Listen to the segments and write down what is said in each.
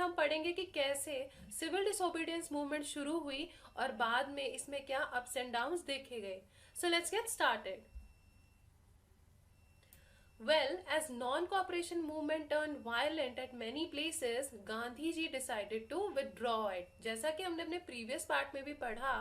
हम पढ़ेंगे कि कैसे सिविल डिसोबीडियंस मूवमेंट शुरू हुई और बाद में इसमें क्या अप्स एंड डाउन्स देखे गए। So let's get started. Well, as non-cooperation movement turned violent at many places, Gandhi ji decided to withdraw it। जैसा कि हमने अपने previous part में भी पढ़ा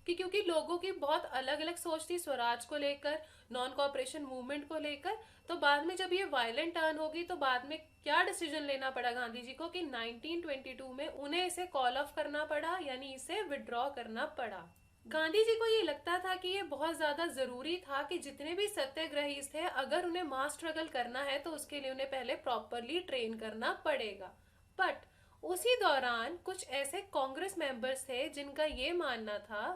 कि क्योंकि लोगों की बहुत अलग अलग सोच थी स्वराज को लेकर, नॉन कॉपरेशन मूवमेंट को लेकर, तो बाद में जब ये वायलेंट टर्न होगी तो बाद में क्या डिसीजन लेना पड़ा गांधी जी को कि 1922 में उन्हें इसे कॉल ऑफ करना पड़ा, यानी इसे विड्रॉ करना पड़ा। गांधी जी को ये लगता था कि ये बहुत ज्यादा जरूरी था कि जितने भी सत्याग्रही थे अगर उन्हें मास स्ट्रगल करना है तो उसके लिए उन्हें पहले प्रॉपरली ट्रेन करना पड़ेगा। बट उसी दौरान कुछ ऐसे कांग्रेस मेंबर्स थे जिनका ये मानना था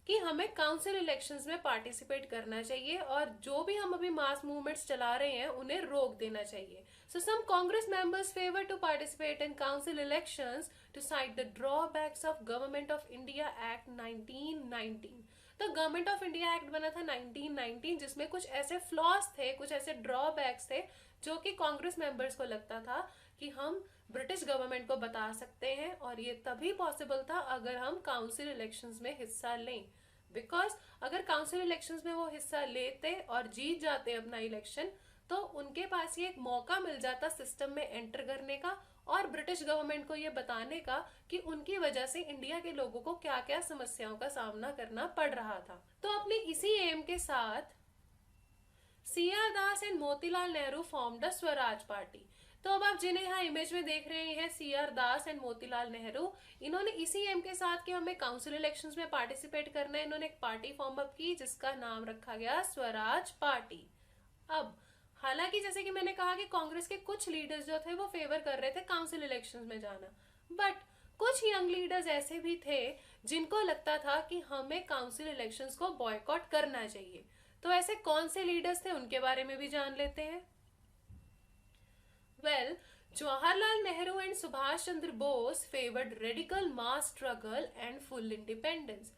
कि हमें काउंसिल इलेक्शंस में पार्टिसिपेट करना चाहिए और जो भी हम अभी मास मूवमेंट्स चला रहे हैं उन्हें रोक देना चाहिए। So some Congress members favour to participate in council elections to side the drawbacks of Government of India Act 1919। तो गवर्नमेंट ऑफ इंडिया एक्ट बना था 1919 जिसमें कुछ ऐसे फ्लॉज थे, कुछ ऐसे ड्रॉबैक्स थे जो कि कांग्रेस मेंबर्स को लगता था कि हम ब्रिटिश गवर्नमेंट को बता सकते हैं और ये तभी पॉसिबल था अगर हम काउंसिल इलेक्शंस में हिस्सा लें। बिकॉज अगर काउंसिल इलेक्शंस में वो हिस्सा लेते और जीत जाते अपना इलेक्शन तो उनके पास ये एक मौका मिल जाता सिस्टम में एंटर करने का और ब्रिटिश गवर्नमेंट को ये बताने का कि उनकी वजह से इंडिया के लोगों को क्या क्या समस्याओं का सामना करना पड़ रहा था। तो अपने इसी एम के साथ CR Das and Motilal Nehru form the Swaraj party. तो अब आप जिन्हें यहाँ इमेज में देख रहे हैं CR Das and Motilal Nehru, इन्होंने इसी एम के साथ कि हमें काउंसिल इलेक्शंस में पार्टिसिपेट करना है, इन्होंने एक पार्टी फॉर्म अप की जिसका नाम रखा गया स्वराज पार्टी। अब हालांकि जैसे कि मैंने कहा कि कांग्रेस के कुछ लीडर्स जो थे वो फेवर कर रहे थे काउंसिल इलेक्शंस में जाना, बट कुछ यंग लीडर्स ऐसे भी थे जिनको लगता था कि हमें काउंसिल इलेक्शंस को बॉयकॉट करना चाहिए। तो ऐसे कौन से लीडर्स थे उनके बारे में भी जान लेते हैं। Well, Jawaharlal Nehru and Subhash Chandra Bose favored radical mass struggle and full independence।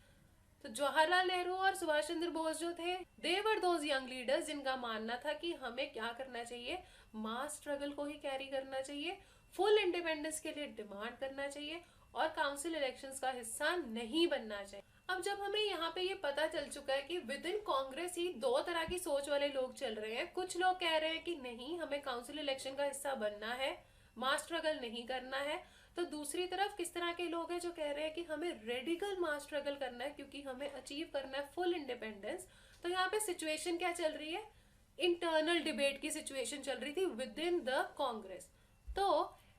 तो जवाहरलाल नेहरू और सुभाष चंद्र बोस जो थे देवर दोज यंग लीडर्स जिनका मानना था कि हमें क्या करना चाहिए, मास स्ट्रगल को ही कैरी करना चाहिए, फुल इंडिपेंडेंस के लिए डिमांड करना चाहिए और काउंसिल इलेक्शंस का हिस्सा नहीं बनना चाहिए। अब जब हमें यहाँ पे ये पता चल चुका है कि विद इन कांग्रेस ही दो तरह की सोच वाले लोग चल रहे हैं, कुछ लोग कह रहे हैं कि नहीं हमें काउंसिल इलेक्शन का हिस्सा बनना है, मास स्ट्रगल नहीं करना है, तो दूसरी तरफ किस तरह के लोग हैं जो कह रहे हैं कि हमें रेडिकल मास स्ट्रगल करना है क्योंकि हमें अचीव करना है फुल इंडिपेंडेंस। तो यहाँ पे सिचुएशन क्या चल रही है, इंटरनल डिबेट की सिचुएशन चल रही थी विद इन द कांग्रेस। तो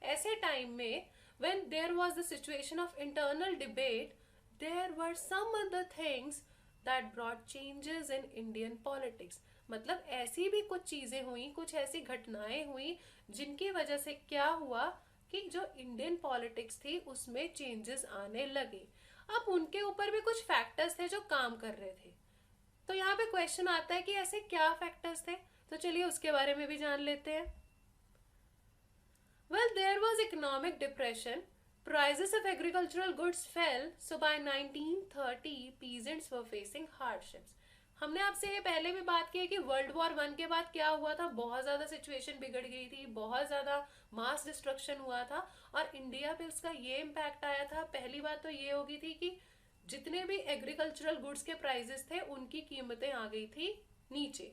ऐसे टाइम में when there was the situation of internal debate there were some other things that brought changes in Indian politics। मतलब ऐसी भी कुछ चीजें हुई, कुछ ऐसी घटनाएं हुई जिनकी वजह से क्या हुआ कि जो इंडियन पॉलिटिक्स थी उसमें चेंजेस आने लगे। अब उनके ऊपर भी कुछ फैक्टर्स थे जो काम कर रहे थे। तो यहाँ पे क्वेश्चन आता है कि ऐसे क्या फैक्टर्स थे, तो चलिए उसके बारे में भी जान लेते हैं। Well, there was economic depression। Prices of agricultural goods fell, so by 1930 peasants were facing hardships। हमने आपसे ये पहले भी बात की है कि वर्ल्ड वॉर 1 के बाद क्या हुआ था, बहुत ज्यादा सिचुएशन बिगड़ गई थी, बहुत ज्यादा मास डिस्ट्रक्शन हुआ था और इंडिया पे उसका ये इम्पैक्ट आया था। पहली बात तो ये होगी थी कि जितने भी एग्रीकल्चरल गुड्स के प्राइसेस थे उनकी कीमतें आ गई थी नीचे।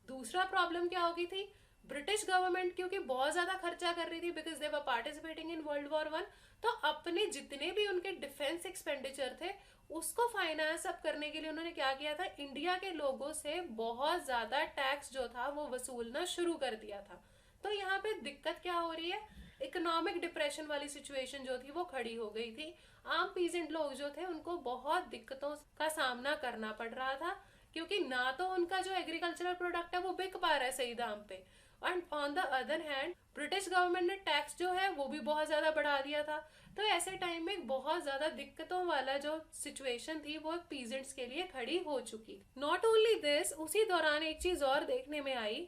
दूसरा प्रॉब्लम क्या होगी थी, ब्रिटिश गवर्नमेंट क्योंकि बहुत ज्यादा खर्चा कर रही थी because they were participating in world war 1, तो अपने जितने भी उनके डिफेंस एक्सपेंडिचर थे उसको फाइनेंस अप करने के लिए उन्होंने क्या किया था, इंडिया के लोगों से बहुत ज्यादा टैक्स जो था वो वसूलना शुरू कर दिया था। तो यहाँ पे दिक्कत क्या हो रही है, इकोनॉमिक डिप्रेशन वाली सिचुएशन जो थी वो खड़ी हो गई थी। आम पीजेंट लोग जो थे उनको बहुत दिक्कतों का सामना करना पड़ रहा था क्योंकि ना तो उनका जो एग्रीकल्चरल प्रोडक्ट है वो बिक पा रहा है सही दाम पे, and on the other hand British government ने टैक्स जो है वो भी बहुत ज्यादा बढ़ा दिया था। तो ऐसे टाइम में बहुत ज्यादा दिक्कतों वाला जो सिचुएशन थी वो पीजेंट्स के लिए खड़ी हो चुकी। नॉट ओनली दिस, उसी दौरान एक चीज और देखने में आई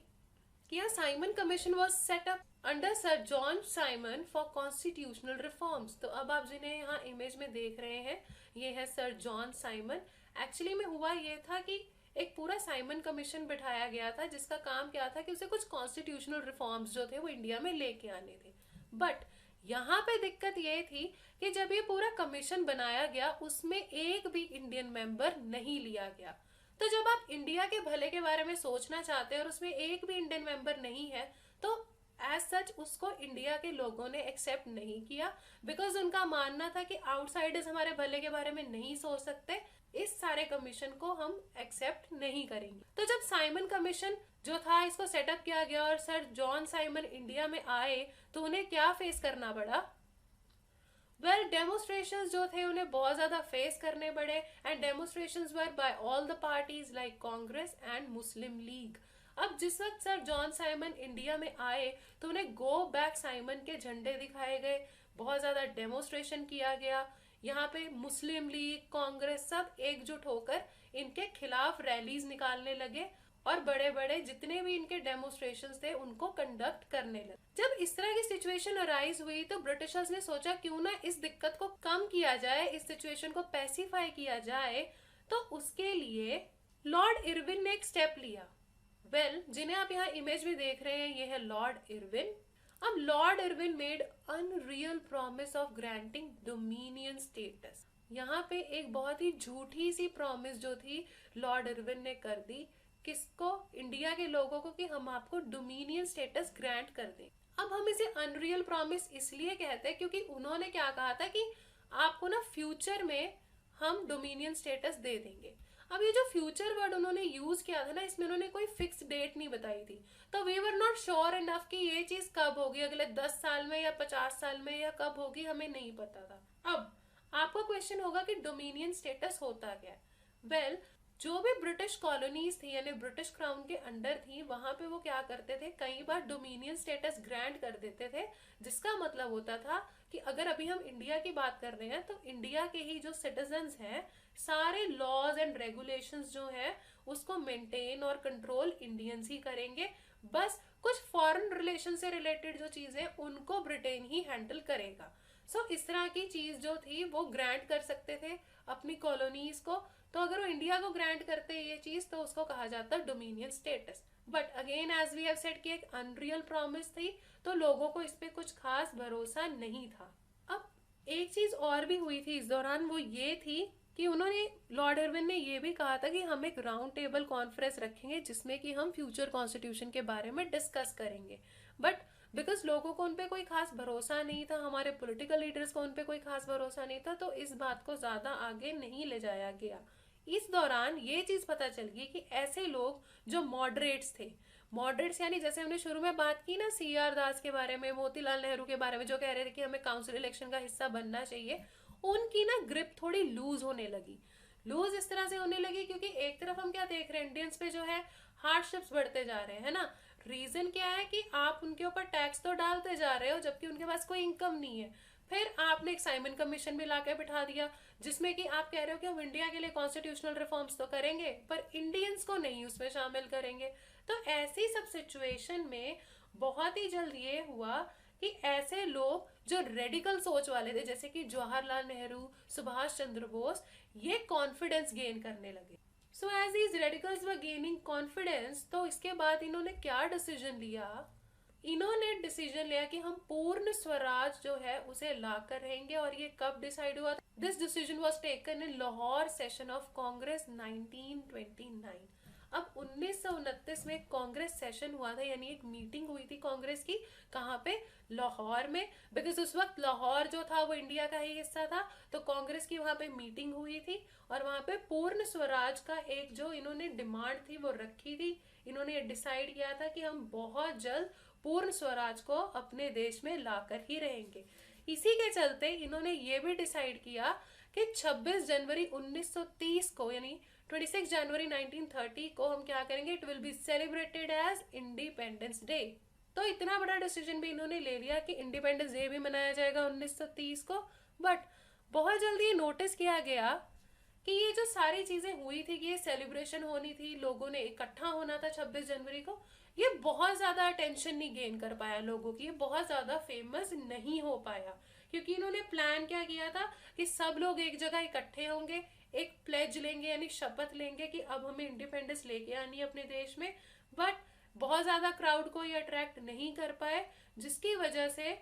कि Simon commission was set up under sir John Simon for constitutional reforms. तो अब आप जिन्हें यहाँ इमेज में देख रहे हैं ये है सर जॉन साइमन। एक्चुअली में हुआ ये था कि एक पूरा साइमन कमीशन बिठाया गया था जिसका काम क्या था कि उसे कुछ कॉन्स्टिट्यूशनल रिफॉर्म्स जो थे वो इंडिया में लेके आने थे। बट यहाँ पे दिक्कत ये थी कि जब ये पूरा कमीशन बनाया गया उसमें एक भी इंडियन मेंबर नहीं लिया गया। तो जब आप इंडिया के भले के बारे में सोचना चाहते हैं और उसमें एक भी इंडियन मेंबर नहीं है, तो एज सच उसको इंडिया के लोगों ने एक्सेप्ट नहीं किया, बिकॉज उनका मानना था कि आउटसाइडर्स हमारे भले के बारे में नहीं सोच सकते, इस सारे कमीशन को हम एक्सेप्ट नहीं करेंगे। तो जब साइमन कमीशन जो था इसको सेटअप किया गया और सर जॉन साइमन इंडिया में आए, तो उन्हें क्या फेस करना पड़ा? वेल, डेमोस्ट्रेशंस जो थे उन्हें बहुत ज्यादा फेस करने पड़े, and demonstrations were by all the parties like Congress and Muslim League. अब जिस वक्त सर जॉन साइमन इंडिया में आए तो उन्हें गो बैक साइमन के झंडे दिखाए गए, बहुत ज्यादा डेमोस्ट्रेशन किया गया। यहाँ पे मुस्लिम लीग, कांग्रेस सब एकजुट होकर इनके खिलाफ रैलीज निकालने लगे और बड़े बड़े जितने भी इनके डेमोस्ट्रेशंस थे उनको कंडक्ट करने लगे। जब इस तरह की सिचुएशन अराइज हुई तो ब्रिटिशर्स ने सोचा क्यों ना इस दिक्कत को कम किया जाए, इस सिचुएशन को पैसिफाई किया जाए। तो उसके लिए लॉर्ड इरविन ने एक स्टेप लिया। जिन्हें आप यहाँ इमेज में देख रहे हैं ये है लॉर्ड इरविन। अब Lord Irwin made unreal promise of granting dominion status. यहाँ पे एक बहुत ही झूठी सी प्रॉमिस जो थी लॉर्ड इरविन ने कर दी, किसको? इंडिया के लोगों को, कि हम आपको डोमिनियन स्टेटस ग्रांट कर दें। अब हम इसे अनरियल प्रॉमिस इसलिए कहते हैं क्योंकि उन्होंने क्या कहा था कि आपको ना फ्यूचर में हम डोमिनियन स्टेटस दे देंगे। अब ये जो फ्यूचर वर्ड उन्होंने यूज किया था ना, इसमें उन्होंने कोई फिक्स डेट नहीं बताई थी, तो we were not sure enough कि ये चीज कब होगी, अगले 10 साल में या 50 साल में या कब होगी, हमें नहीं पता था। अब आपको क्वेश्चन होगा कि डोमिनियन स्टेटस होता क्या है? जो भी ब्रिटिश कॉलोनीज थी यानी ब्रिटिश क्राउन के अंडर थी, वहां पे वो क्या करते थे, कई बार डोमिनियन स्टेटस ग्रांट कर देते थे, जिसका मतलब होता था कि अगर अभी हम इंडिया की बात कर रहे हैं तो इंडिया के ही जो सिटीजन्स हैं सारे लॉज एंड रेगुलेशंस जो है उसको मेंटेन और कंट्रोल इंडियंस ही करेंगे, बस कुछ फॉरेन रिलेशन से रिलेटेड जो चीजें उनको ब्रिटेन ही हैंडल करेगा। सो इस तरह की चीज जो थी वो ग्रांट कर सकते थे अपनी कॉलोनीज को। तो अगर वो इंडिया को ग्रांट करते ये चीज तो उसको कहा जाता dominion status. But again as we have said कि एक अनरियल प्रॉमिस थी, तो लोगों को इस पे कुछ खास भरोसा नहीं था। अब एक चीज और भी हुई थी इस दौरान, वो ये थी कि उन्होंने, लॉर्ड इरविन ने ये भी कहा था कि हम एक राउंड टेबल कॉन्फ्रेंस रखेंगे जिसमें कि हम फ्यूचर कॉन्स्टिट्यूशन के बारे में डिस्कस करेंगे। बट बिकॉज लोगों को उनपे कोई खास भरोसा नहीं था, हमारे पॉलिटिकल लीडर्स को उनपे कोई खास भरोसा नहीं था, तो इस बात को ज्यादा आगे नहीं ले जाया गया। इस दौरान ये चीज पता चल गई कि ऐसे लोग जो मॉडरेट्स थे, मॉडरेट्स यानी जैसे हमने शुरू में बात की ना CR दास के बारे में, मोतीलाल नेहरू के बारे में, जो कह रहे थे कि हमें काउंसिल इलेक्शन का हिस्सा बनना चाहिए, उनकी ना ग्रिप थोड़ी लूज होने लगी। लूज इस तरह से होने लगी क्योंकि एक तरफ हम क्या देख रहे हैं, इंडियंस पे जो है हार्डशिप्स बढ़ते जा रहे हैं, है ना। रीजन क्या है कि आप उनके ऊपर टैक्स तो डालते जा रहे हो जबकि उनके पास कोई इनकम नहीं है। फिर आपने एक साइमन कमीशन भी लाके बिठा दिया जिसमें कि आप कह रहे हो कि हम इंडिया के लिए कॉन्स्टिट्यूशनल रिफॉर्म्स तो करेंगे पर इंडियंस को नहीं उसमें शामिल करेंगे। तो ऐसी सब सिचुएशन में बहुत ही जल्द ये हुआ कि ऐसे लोग जो रेडिकल सोच वाले थे जैसे कि जवाहरलाल नेहरू, सुभाष चंद्र बोस, ये कॉन्फिडेंस गेन करने लगे। So as these radicals were gaining confidence, तो इसके बाद इन्होंने क्या डिसीजन लिया, इन्होंने डिसीजन लिया कि हम पूर्ण स्वराज जो है उसे ला कर रहेंगे। और ये कब डिसाइड हुआ? This decision was taken in Lahore session of Congress 1929। अब 1929 में कांग्रेस सेशन हुआ था, यानी एक मीटिंग हुई थी कांग्रेस की, कहाँ पे? लाहौर में, बिकॉज उस वक्त लाहौर जो था वो इंडिया का ही हिस्सा था, तो कांग्रेस की वहां पे मीटिंग हुई थी और वहां पे पूर्ण स्वराज का एक जो इन्होंने डिमांड थी वो रखी थी। इन्होंने डिसाइड किया था कि हम बहुत जल्द पूर्ण स्वराज को अपने देश में लाकर ही रहेंगे। इसी के चलते इन्होंने ये भी डिसाइड किया कि 26 जनवरी 1930 को यानी 26 जनवरी 1930 को हम क्या करेंगे, it will be celebrated as independence day. तो इतना बड़ा डिसीजन भी इन्होंने ले लिया कि इंडिपेंडेंस डे भी मनाया जाएगा 1930 को। बट बहुत जल्दी ये नोटिस किया गया कि ये जो सारी चीजें हुई थी कि ये सेलिब्रेशन होनी थी, लोगों ने इकट्ठा होना था 26 जनवरी को, ये बहुत ज्यादा अटेंशन नहीं गेन कर पाया लोगों की, ये बहुत ज्यादा फेमस नहीं हो पाया क्योंकि इन्होंने प्लान क्या किया था कि सब लोग एक जगह इकट्ठे होंगे, एक प्लेज लेंगे यानी शपथ लेंगे कि अब हमें इंडिपेंडेंस लेके आनी है अपने देश में। बट बहुत ज्यादा क्राउड को ये अट्रैक्ट नहीं कर पाए, जिसकी वजह से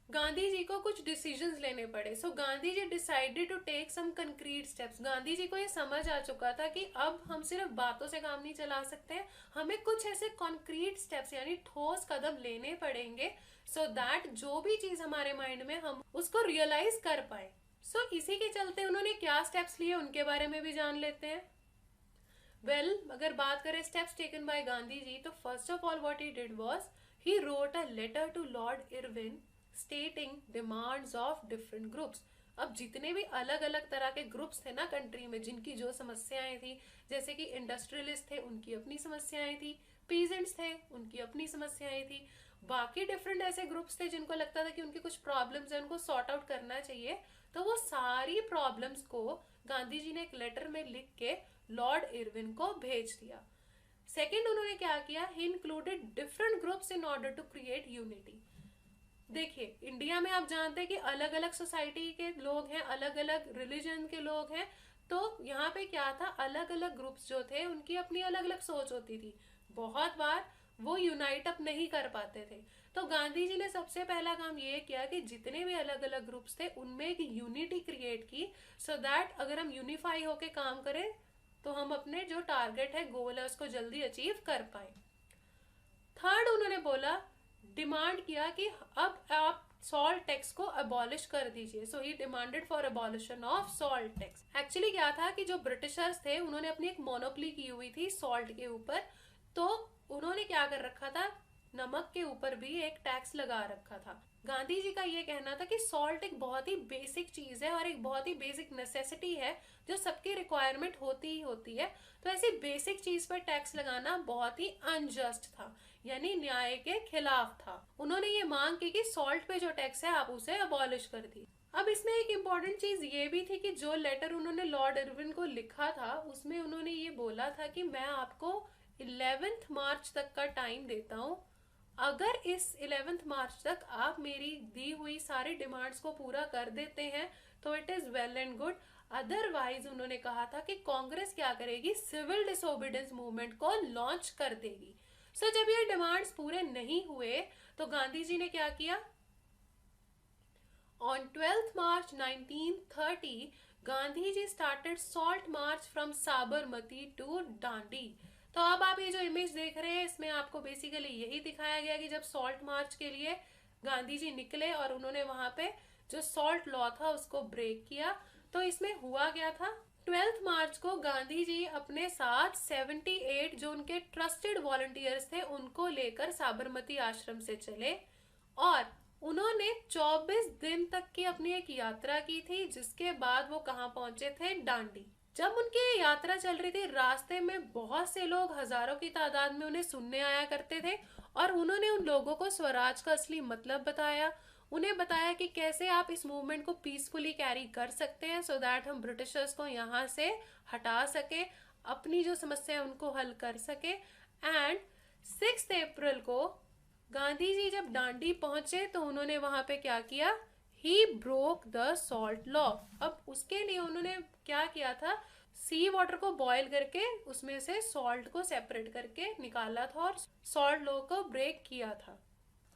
गांधी जी को कुछ डिसीजंस लेने पड़े। So Gandhi ji decided to take some concrete steps. Gandhi ji को ये समझ आ चुका था कि अब हम सिर्फ बातों से काम नहीं चला सकते हैं, हमें कुछ ऐसे कॉन्क्रीट स्टेप्स यानी ठोस कदम लेने पड़ेंगे सो दैट जो भी चीज हमारे माइंड में हम उसको रियलाइज कर पाए। सो इसी के चलते उन्होंने क्या स्टेप्स लिए उनके बारे में भी जान लेते हैं। अगर बात करें steps taken by Gandhi ji, तो first of all what he did was he wrote a letter to Lord Irwin stating demands of different groups. अब जितने भी अलग अलग तरह के ग्रुप्स थे ना कंट्री में, जिनकी जो समस्याएं थी, जैसे कि इंडस्ट्रियलिस्ट थे उनकी अपनी समस्याएं थी, पीजेंट्स थे उनकी अपनी समस्याएं थी, बाकी डिफरेंट ऐसे ग्रुप्स थे जिनको लगता था कि उनकी कुछ प्रॉब्लम्स है उनको सॉर्ट आउट करना चाहिए, तो वो सारी प्रॉब्लम्स को गांधी जी ने एक लेटर में लिख के लॉर्ड इरविन को भेज दिया। सेकेंड उन्होंने क्या किया, he included different groups in order to create unity. देखिए इंडिया में आप जानते हैं कि अलग अलग सोसाइटी के लोग हैं, अलग अलग रिलीजन के लोग हैं, तो यहाँ पे क्या था, अलग अलग ग्रुप्स जो थे उनकी अपनी अलग अलग सोच होती थी, बहुत बार वो यूनाइट अप नहीं कर पाते थे। तो गांधी जी ने सबसे पहला काम ये किया कि जितने भी अलग अलग ग्रुप्स थे उनमें एक यूनिटी क्रिएट की, सो दैट अगर हम यूनिफाई होके काम करें तो हम अपने जो टारगेट है, गोल है, उसको जल्दी अचीव कर पाए। थर्ड उन्होंने बोला, डिमांड किया कि अब आप सॉल्ट टैक्स को अबॉलिश कर दीजिए। So he demanded for abolition of salt tax. Actually क्या था कि जो ब्रिटिशर्स थे उन्होंने अपनी एक मोनोपली की हुई थी सॉल्ट के ऊपर, तो उन्होंने क्या कर रखा था, नमक के ऊपर भी एक टैक्स लगा रखा था। गांधी जी का ये कहना था कि सॉल्ट एक बहुत ही बेसिक चीज है और एक बहुत ही बेसिक नेसेसिटी है जो सबकी रिक्वायरमेंट होती ही होती है, तो ऐसी बेसिक चीज पर टैक्स लगाना बहुत ही अनजस्ट था, यानी न्याय के खिलाफ था। उन्होंने ये मांग की कि सॉल्ट पे जो टैक्स है आप उसे अबॉलिश कर दी। अब इसमें एक इम्पॉर्टेंट चीज ये भी थी कि जो लेटर उन्होंने लॉर्ड इरविन को लिखा था उसमें उन्होंने ये बोला था कि मैं आपको 11 मार्च तक का टाइम देता हूँ, अगर इस 11 मार्च तक आप मेरी दी हुई सारी डिमांड्स को पूरा कर देते हैं तो it is well and good, otherwise उन्होंने कहा था कि कांग्रेस क्या करेगी, सिविल डिसोबीडियंस मूवमेंट को लॉन्च कर देगी। सो जब ये डिमांड्स पूरे नहीं हुए तो गांधी जी ने क्या किया, on 12 March 1930 Gandhi ji started salt march from Sabarmati to Dandi. तो अब आप ये जो इमेज देख रहे हैं इसमें आपको बेसिकली यही दिखाया गया कि जब सॉल्ट मार्च के लिए गांधी जी निकले और उन्होंने वहां पे जो सॉल्ट लॉ था उसको ब्रेक किया, तो इसमें हुआ क्या था, 12 मार्च को गांधी जी अपने साथ 78 जो उनके ट्रस्टेड वॉलंटियर्स थे उनको लेकर साबरमती आश्रम से चले और उन्होंने 24 दिन तक की अपनी एक यात्रा की थी, जिसके बाद वो कहाँ पहुंचे थे, डांडी। जब उनकी यात्रा चल रही थी रास्ते में बहुत से लोग हजारों की तादाद में उन्हें सुनने आया करते थे और उन्होंने उन लोगों को स्वराज का असली मतलब बताया, उन्हें बताया कि कैसे आप इस मूवमेंट को पीसफुली कैरी कर सकते हैं सो दैट हम ब्रिटिशर्स को यहाँ से हटा सके, अपनी जो समस्या है उनको हल कर सके। एंड 6 अप्रैल को गांधी जी जब डांडी पहुंचे तो उन्होंने वहां पे क्या किया, he broke the salt law. अब उसके लिए उन्होंने क्या किया था, सी वाटर को बॉईल करके उसमें से सॉल्ट को सेपरेट करके निकाला था और सॉल्ट लॉ को ब्रेक किया था।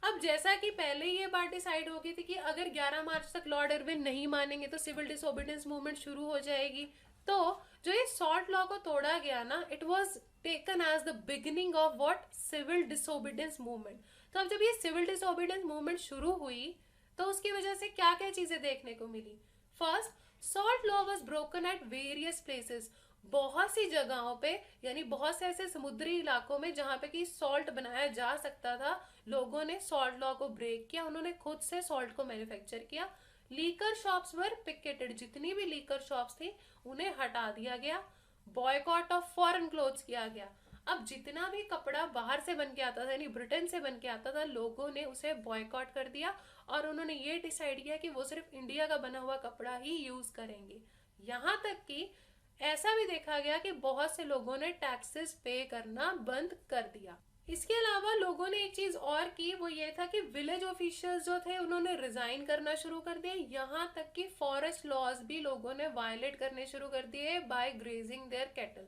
अब जैसा कि पहले ही ये बात डिसाइड हो गई थी कि अगर 11 मार्च तक लॉर्ड इरविन नहीं मानेंगे तो सिविल डिसोबीडियंस मूवमेंट शुरू हो जाएगी, तो जो ये सॉल्ट लॉ को तोड़ा गया ना, it was taken as the beginning of what, civil disobedience movement. तो अब जब ये सिविल डिसोबीडियंस मूवमेंट शुरू हुई तो उसकी वजह से क्या क्या चीजें देखने को मिली। First, salt law was broken at various places. बहुत सी जगहों पे यानी बहुत से ऐसे समुद्री इलाकों में जहां पे कि सॉल्ट बनाया जा सकता था, लोगों ने सॉल्ट लॉ को ब्रेक किया, उन्होंने खुद से सॉल्ट को मैन्युफैक्चर किया। लीकर शॉप्स वर पिकेटेड, जितनी भी लीकर शॉप्स थी उन्हें हटा दिया गया। बॉयकॉट ऑफ फॉरेन क्लोथ्स किया गया। अब जितना भी कपड़ा बाहर से बन के आता था यानी ब्रिटेन से बन के आता था, लोगों ने उसे बॉयकॉट कर दिया और उन्होंने ये डिसाइड किया कि वो सिर्फ इंडिया का बना हुआ कपड़ा ही यूज करेंगे। यहाँ तक कि ऐसा भी देखा गया कि बहुत से लोगों ने टैक्सेस पे करना बंद कर दिया। इसके अलावा लोगों ने एक चीज और की, वो ये था कि विलेज ऑफिशियल्स जो थे उन्होंने रिजाइन करना शुरू कर दिया। यहाँ तक कि फॉरेस्ट लॉज भी लोगों ने वायलेट करने शुरू कर दिए बाय ग्रेजिंग देयर कैटल।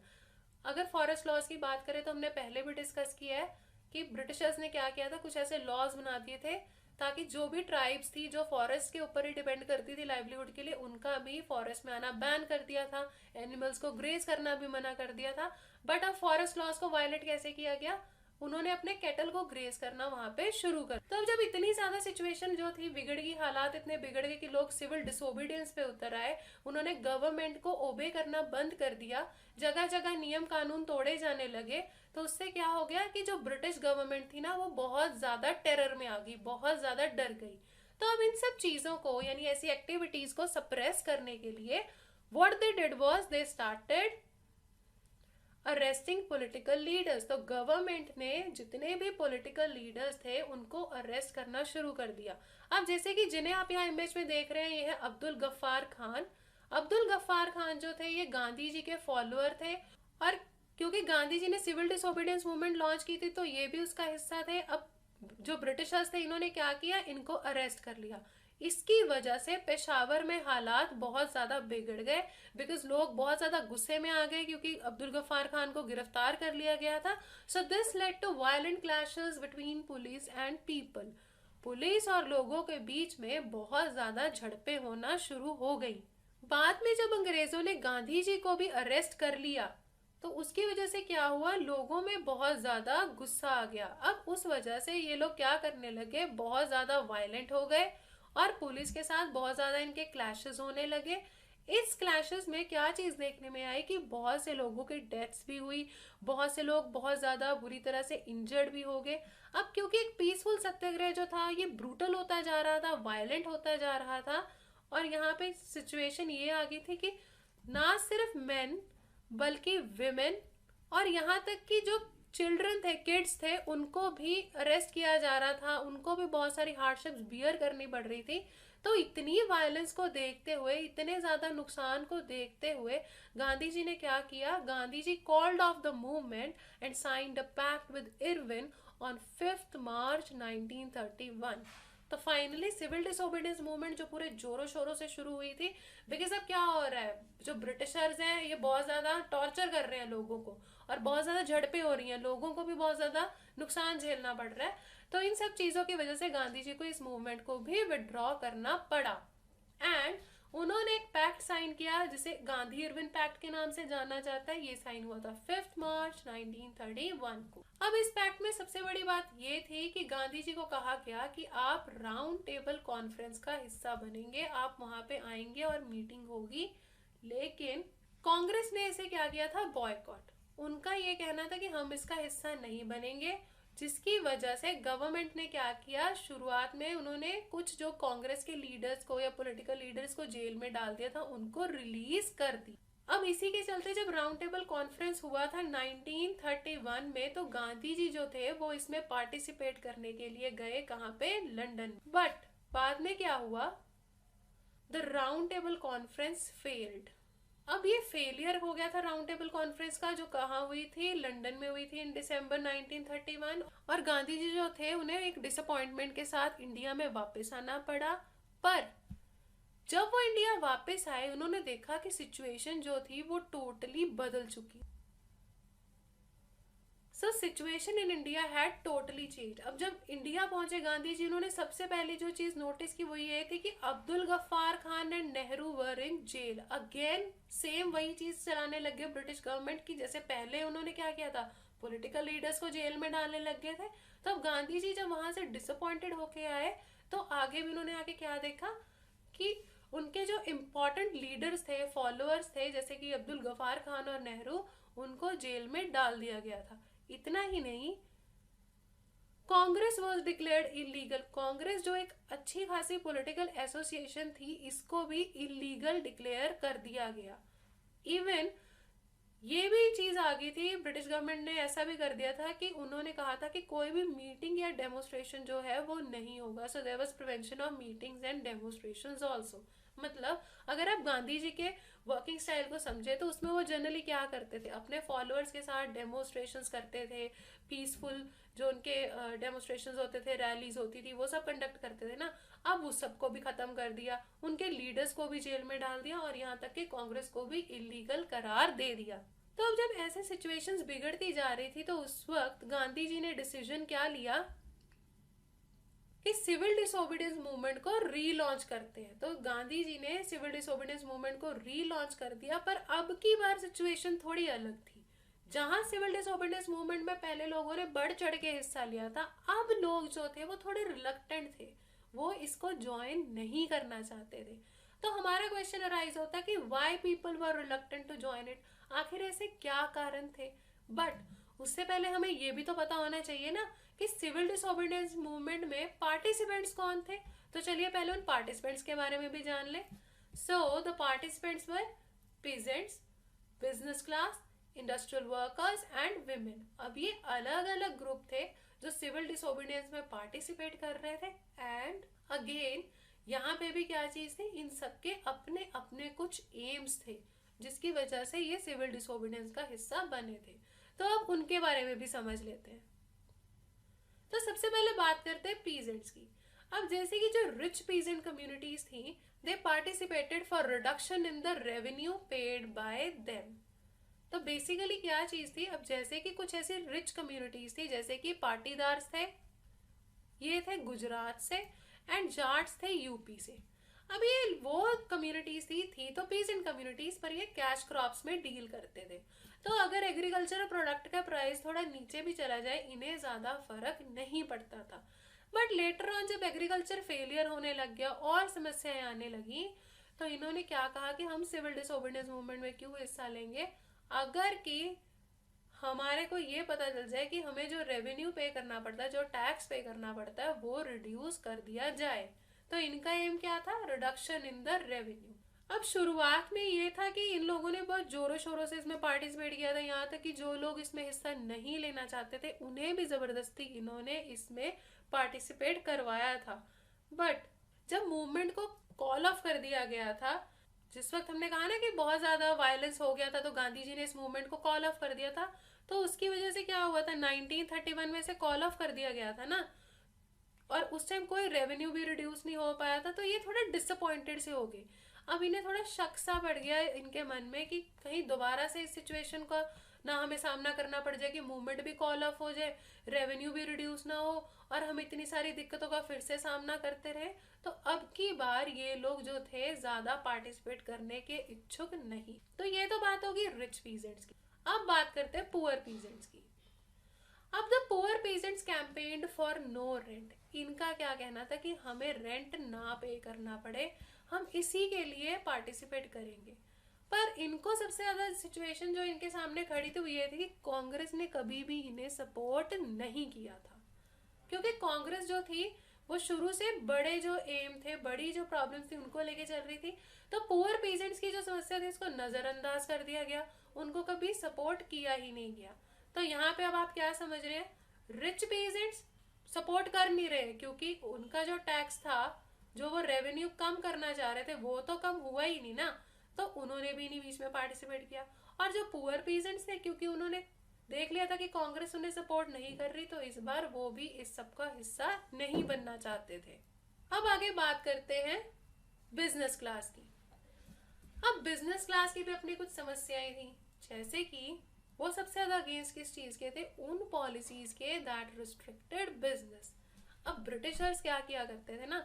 अगर फॉरेस्ट लॉज की बात करें तो हमने पहले भी डिस्कस किया है कि ब्रिटिशर्स ने क्या किया था, कुछ ऐसे लॉज बना दिए थे ताकि जो भी ट्राइब्स थी जो फॉरेस्ट के ऊपर ही डिपेंड करती थी लाइवलीहुड के लिए, उनका भी फॉरेस्ट में आना बैन कर दिया था, एनिमल्स को ग्रेज करना भी मना कर दिया था। बट अब फॉरेस्ट लॉज को वायलेट कैसे किया गया, उन्होंने अपने कैटल को ग्रेज करना वहां पे शुरू कर। तो जब इतनी ज्यादा सिचुएशन जो थी बिगड़ गई, हालात इतने बिगड़ गए कि लोग सिविल डिसोबीडियंस पे उतर आए, उन्होंने गवर्नमेंट को ओबे करना बंद कर दिया, जगह जगह नियम कानून तोड़े जाने लगे। तो उससे क्या हो गया कि जो ब्रिटिश गवर्नमेंट थी ना वो बहुत ज्यादा टेरर में आ गई, बहुत ज्यादा डर गई। तो अब इन सब चीजों को यानी ऐसी एक्टिविटीज को सप्रेस करने के लिए what they did was they started arresting political leaders. तो गवर्नमेंट ने जितने भी पॉलिटिकल लीडर्स थे उनको अरेस्ट करना शुरू कर दिया। अब जैसे कि जिन्हें आप यहाँ इमेज में देख रहे हैं, ये है अब्दुल गफ्फार खान। अब्दुल गफ्फार खान जो थे ये गांधी जी के फॉलोअर थे, और क्योंकि गांधी जी ने सिविल डिसोबीडियंस मूवमेंट लॉन्च की थी तो ये भी उसका हिस्सा थे। अब जो ब्रिटिशर्स थे इन्होंने क्या किया, इनको अरेस्ट कर लिया। इसकी वजह से पेशावर में हालात बहुत ज्यादा बिगड़ गए, बिकॉज लोग बहुत ज्यादा गुस्से में आ गए क्योंकि अब्दुल गफ्फार खान को गिरफ्तार कर लिया गया था। So this led to violent clashes between police and people. Police और लोगों के बीच में बहुत ज्यादा झड़पें होना शुरू हो गई। बाद में जब अंग्रेजों ने गांधी जी को भी अरेस्ट कर लिया तो उसकी वजह से क्या हुआ, लोगों में बहुत ज्यादा गुस्सा आ गया। अब उस वजह से ये लोग क्या करने लगे, बहुत ज्यादा वायलेंट हो गए और पुलिस के साथ बहुत ज्यादा इनके क्लैशेस होने लगे। इस क्लैशेस में क्या चीज देखने में आई कि बहुत से लोगों की डेथ्स भी हुई, बहुत से लोग बहुत ज्यादा बुरी तरह से इंजर्ड भी हो गए। अब क्योंकि एक पीसफुल सत्याग्रह जो था ये ब्रूटल होता जा रहा था, वायलेंट होता जा रहा था, और यहाँ पे सिचुएशन ये आ गई थी कि ना सिर्फ मेन बल्कि विमेन और यहाँ तक कि जो चिल्ड्रन थे, किड्स थे, उनको भी अरेस्ट किया जा रहा था, उनको भी बहुत सारी हार्डशिप्स बियर करनी पड़ रही थी। तो इतनी वायलेंस को देखते हुए, इतने ज्यादा नुकसान को देखते हुए गांधी जी ने क्या किया, Gandhi ji called off the movement and signed a pact with Irwin on 5 March 1931। तो फाइनली सिविल डिसोबीडियंस मूवमेंट जो पूरे जोरों शोरों से शुरू हुई थी, बिकॉज अब क्या हो रहा है, जो ब्रिटिशर्स हैं ये बहुत ज्यादा टॉर्चर कर रहे हैं लोगों को और बहुत ज्यादा झड़पें हो रही हैं, लोगों को भी बहुत ज्यादा नुकसान झेलना पड़ रहा है। तो इन सब चीजों की वजह से गांधी जी को इस मूवमेंट को भी विड्रॉ करना पड़ा एंड उन्होंने एक पैक्ट साइन किया जिसे गांधी इरविन पैक्ट के नाम से जाना जाता है। ये साइन हुआ था 5 मार्च 1931 को। अब इस पैक्ट में सबसे बड़ी बात ये थी कि गांधी जी को कहा गया कि आप राउंड टेबल कॉन्फ्रेंस का हिस्सा बनेंगे, आप वहां पे आएंगे और मीटिंग होगी। लेकिन कांग्रेस ने इसे क्या किया था, बॉयकॉट। उनका ये कहना था कि हम इसका हिस्सा नहीं बनेंगे, जिसकी वजह से गवर्नमेंट ने क्या किया, शुरुआत में उन्होंने कुछ जो कांग्रेस के लीडर्स को या पॉलिटिकल लीडर्स को जेल में डाल दिया था, उनको रिलीज कर दी। अब इसी के चलते जब राउंड टेबल कॉन्फ्रेंस हुआ था 1931 में, तो गांधी जी जो थे वो इसमें पार्टिसिपेट करने के लिए गए, कहाँ पे, लंदन। बट बाद में क्या हुआ, the round table conference failed. अब ये फेलियर हो गया था राउंड टेबल कॉन्फ्रेंस का, जो कहाँ हुई थी, लंदन में हुई थी इन दिसंबर 1931। और गांधी जी जो थे उन्हें एक डिसअपॉइंटमेंट के साथ इंडिया में वापस आना पड़ा। पर जब वो इंडिया वापस आए उन्होंने देखा कि सिचुएशन जो थी वो टोटली बदल चुकी। So situation in India had totally change. अब जब इंडिया पहुंचे गांधी जी, उन्होंने सबसे पहले जो चीज नोटिस की वो ये थी कि Abdul Gaffar Khan and Nehru were in jail again. Same वही चीज चलाने लगे ब्रिटिश गवर्नमेंट की, जैसे पहले उन्होंने क्या किया था, पॉलिटिकल लीडर्स को जेल में डालने लग गए थे। तो अब गांधी जी जब वहां से डिसअपॉइंटेड होके आए तो आगे भी उन्होंने आके क्या देखा कि उनके जो इम्पोर्टेंट लीडर्स थे, फॉलोअर्स थे, जैसे कि अब्दुल गफ्फार खान और नेहरू, उनको जेल में डाल दिया गया था। इतना ही नहीं, Congress was declared illegal. Congress जो एक अच्छी खासी पॉलिटिकल एसोसिएशन थी, इसको भी इलीगल डिक्लेयर कर दिया गया। इवन ये भी चीज आ गई थी, ब्रिटिश गवर्नमेंट ने ऐसा भी कर दिया था कि उन्होंने कहा था कि कोई भी मीटिंग या डेमोस्ट्रेशन जो है वो नहीं होगा। So there was prevention of meetings and demonstrations also. मतलब अगर आप गांधी जी के वर्किंग स्टाइल को समझे तो उसमें वो जनरली क्या करते थे, अपने फॉलोअर्स के साथ डेमोस्ट्रेशंस करते थे, पीसफुल जो उनके डेमोस्ट्रेशंस होते थे, रैलीज होती थी, वो सब कंडक्ट करते थे ना। अब उस सबको भी खत्म कर दिया, उनके लीडर्स को भी जेल में डाल दिया और यहाँ तक कि कांग्रेस को भी इलीगल करार दे दिया। तो अब जब ऐसे सिचुएशंस बिगड़ती जा रही थी तो उस वक्त गांधी जी ने डिसीजन क्या लिया कि सिविल डिसोबीडियंस मूवमेंट को रीलॉन्च करते हैं। तो गांधी जी ने सिविल डिसोबीडियंस मूवमेंट को रीलॉन्च कर दिया, पर अब की बार सिचुएशन थोड़ी अलग थी। जहां सिविल डिसोबीडियंस मूवमेंट में पहले लोगों ने बढ़ चढ़ के हिस्सा लिया था, अब लोग जो थे वो थोड़े रिलक्टेंट थे, वो इसको ज्वाइन नहीं करना चाहते थे। तो हमारा क्वेश्चन अराइज होता है कि why people were reluctant to join it, आखिर ऐसे क्या कारण थे। बट उससे पहले हमें ये भी तो पता होना चाहिए ना कि सिविल डिसोबीडियंस मूवमेंट में पार्टिसिपेंट्स कौन थे। तो चलिए पहले उन पार्टिसिपेंट्स के बारे में भी जान ले। So the participants were peasants, business class, industrial workers and women. अब ये अलग अलग ग्रुप थे जो सिविल डिसोबीडियंस में पार्टिसिपेट कर रहे थे। एंड अगेन यहाँ पे भी क्या चीज थी, इन सबके अपने अपने कुछ एम्स थे जिसकी वजह से ये सिविल डिसोबीडियंस का हिस्सा बने थे। तो अब उनके बारे में भी समझ लेते हैं। तो सबसे पहले बात करते हैं पीजेंट्स की। अब जैसे कि जो रिच पीजेंट कम्युनिटीज थी, they participated for reduction in the revenue paid by them. तो बेसिकली क्या चीज थी, अब जैसे कि कुछ ऐसी रिच कम्युनिटीज थी, जैसे कि पाटीदार्स थे, ये थे गुजरात से, एंड जाट्स थे यूपी से। अब ये वो कम्युनिटीज थी तो पीजेंट कम्युनिटीज, पर ये कैश क्रॉप्स में डील करते थे। तो अगर एग्रीकल्चर प्रोडक्ट का प्राइस थोड़ा नीचे भी चला जाए, इन्हें ज्यादा फर्क नहीं पड़ता था। बट लेटर ऑन जब एग्रीकल्चर फेलियर होने लग गया और समस्याएं आने लगी, तो इन्होंने क्या कहा कि हम सिविल डिसोबीडियंस मूवमेंट में क्यों हिस्सा लेंगे, अगर कि हमारे को ये पता चल जाए कि हमें जो रेवेन्यू पे करना पड़ता है, जो टैक्स पे करना पड़ता है, वो रिड्यूस कर दिया जाए। तो इनका एम क्या था, रिडक्शन इन द रेवेन्यू। अब शुरुआत में ये था कि इन लोगों ने बहुत जोरों शोरों से इसमें पार्टिसिपेट किया था, यहाँ तक कि जो लोग इसमें हिस्सा नहीं लेना चाहते थे उन्हें भी जबरदस्ती इन्होंने इसमें पार्टिसिपेट करवाया था। बट जब मूवमेंट को कॉल ऑफ कर दिया गया था, जिस वक्त हमने कहा ना कि बहुत ज्यादा वायलेंस हो गया था, तो गांधी जी ने इस मूवमेंट को कॉल ऑफ कर दिया था। तो उसकी वजह से क्या हुआ था, 1931 में से कॉल ऑफ कर दिया गया था ना, और उस टाइम कोई रेवेन्यू भी रिड्यूस नहीं हो पाया था। तो ये थोड़ा डिसअपॉइंटेड से हो गए। अब इन्हें थोड़ा शक सा बढ़ गया इनके मन में कि कहीं दोबारा से इस सिचुएशन का ना हमें सामना करना पड़ जाए कि मूवमेंट भी कॉल ऑफ हो जाए, रेवेन्यू भी रिड्यूस ना हो, और हम इतनी सारी दिक्कतों का फिर से सामना करते रहे। तो अब की बार ये लोग जो थे ज्यादा पार्टिसिपेट करने के इच्छुक नहीं। तो ये तो बात होगी रिच पीजेंट्स की। अब बात करते हैं पुअर पीजेंट्स की। अब the poor peasants campaigned for no rent. इनका क्या कहना था कि हमें रेंट ना पे करना पड़े, हम इसी के लिए पार्टिसिपेट करेंगे। पर इनको सबसे ज्यादा सिचुएशन जो इनके सामने खड़ी थी वो ये थी कि कांग्रेस ने कभी भी इन्हें सपोर्ट नहीं किया था, क्योंकि कांग्रेस जो थी वो शुरू से बड़े जो एम थे, बड़ी जो प्रॉब्लम्स थी उनको लेके चल रही थी। तो पुअर पीजेंट्स की जो समस्या थी उसको नजरअंदाज कर दिया गया, उनको कभी सपोर्ट किया ही नहीं गया। तो यहाँ पे अब आप क्या समझ रहे हैं, रिच पीजेंट्स सपोर्ट कर नहीं रहे, क्योंकि उनका जो टैक्स था, जो वो रेवेन्यू कम करना चाह रहे थे, वो तो कम हुआ ही नहीं ना, तो उन्होंने भी नहीं बीच में पार्टिसिपेट किया। और जो पुअर पीजेंट्स थे, क्योंकि उन्होंने देख लिया था कि कांग्रेस उन्हें सपोर्ट नहीं कर रही, तो इस बार वो भी इस सब का हिस्सा नहीं बनना चाहते थे। अब आगे बात करते हैं बिजनेस क्लास की। अब बिजनेस क्लास की भी अपनी कुछ समस्याएं थी, जैसे कि वो सबसे ज्यादा अगेंस्ट किस चीज के थे, उन पॉलिसीज के दैट रिस्ट्रिक्टेड बिजनेस। अब ब्रिटिशर्स क्या किया करते थे ना,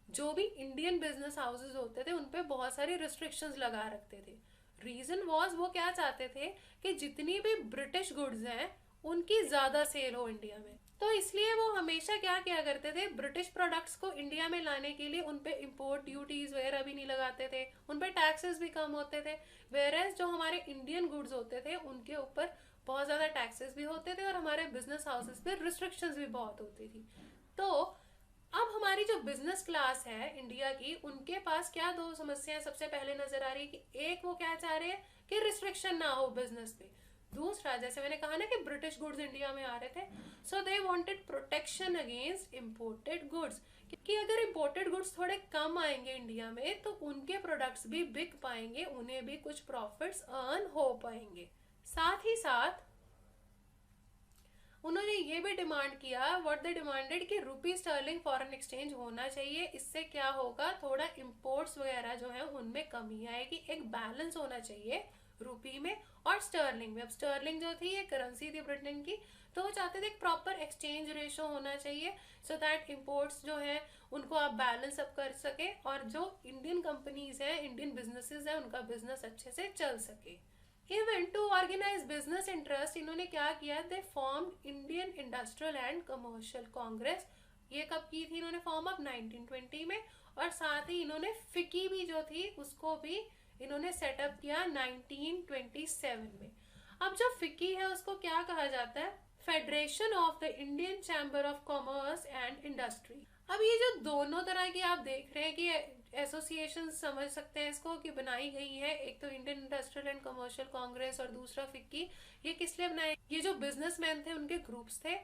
जो भी इंडियन बिजनेस हाउसेस होते थे उनपे बहुत सारी रिस्ट्रिक्शंस लगा रखते थे। रीजन वॉज, वो क्या चाहते थे कि जितनी भी ब्रिटिश गुड्स हैं उनकी ज्यादा सेल हो इंडिया में। तो इसलिए वो हमेशा क्या किया करते थे, ब्रिटिश प्रोडक्ट्स को इंडिया में लाने के लिए उनपे इंपोर्ट ड्यूटीज वगैरह भी नहीं लगाते थे, उनपे टैक्सेस भी कम होते थे। वेयरएज जो हमारे इंडियन गुड्स होते थे उनके ऊपर बहुत ज्यादा टैक्सेस भी होते थे, और हमारे बिजनेस हाउसेस पे रिस्ट्रिक्शंस भी बहुत होती थी। तो अब हमारी जो बिजनेस क्लास है इंडिया की, उनके पास क्या दो समस्याएं सबसे पहले नजर आ रही है कि एक, वो क्या चाह रहे हैं कि रिस्ट्रिक्शन ना हो बिजनेस पे। दूसरा, जैसे मैंने कहा ना कि ब्रिटिश गुड्स इंडिया में आ रहे थे, so they wanted protection against imported goods, कि अगर इंपोर्टेड गुड्स थोड़े कम आएंगे इंडिया में तो उनके प्रोडक्ट्स भी बिक पाएंगे, उन्हें भी कुछ प्रॉफिट्स अर्न हो पाएंगे। साथ ही साथ उन्होंने ये भी डिमांड किया, व्हाट दे डिमांडेड, कि रुपी स्टर्लिंग फॉरेन एक्सचेंज होना चाहिए। इससे क्या होगा, थोड़ा इंपोर्ट्स वगैरह जो है उनमें कमी आएगी, एक बैलेंस होना चाहिए रुपी में और स्टर्लिंग में। अब स्टर्लिंग जो थी ये करेंसी थी ब्रिटेन की, तो वो चाहते थे एक प्रॉपर एक्सचेंज रेशो होना चाहिए सो दैट इम्पोर्ट्स जो है उनको आप बैलेंस अप कर सके और जो इंडियन कंपनीज हैं, इंडियन बिजनेसेस हैं, उनका बिजनेस अच्छे से चल सके। Even to organize business interest इन्होंने क्या किया, they form Indian industrial and commercial Congress. ये कब की थी इन्होंने फॉर्म अप 1920 में, और साथ ही इन्होंने फिकी भी जो थी उसको भी इन्होंने सेटअप किया 1927 में। अब जो फिकी है उसको क्या कहा जाता है, federation of the Indian chamber of commerce and industry. अब ये जो दोनों तरह की आप देख रहे हैं कि एसोसिएशन समझ सकते हैं इसको कि बनाई गई है, एक तो Indian industrial and commercial Congress और दूसरा फिक्की। ये किस लिए बनाए, ये जो बिजनेसमैन थे उनके ग्रुप्स थे,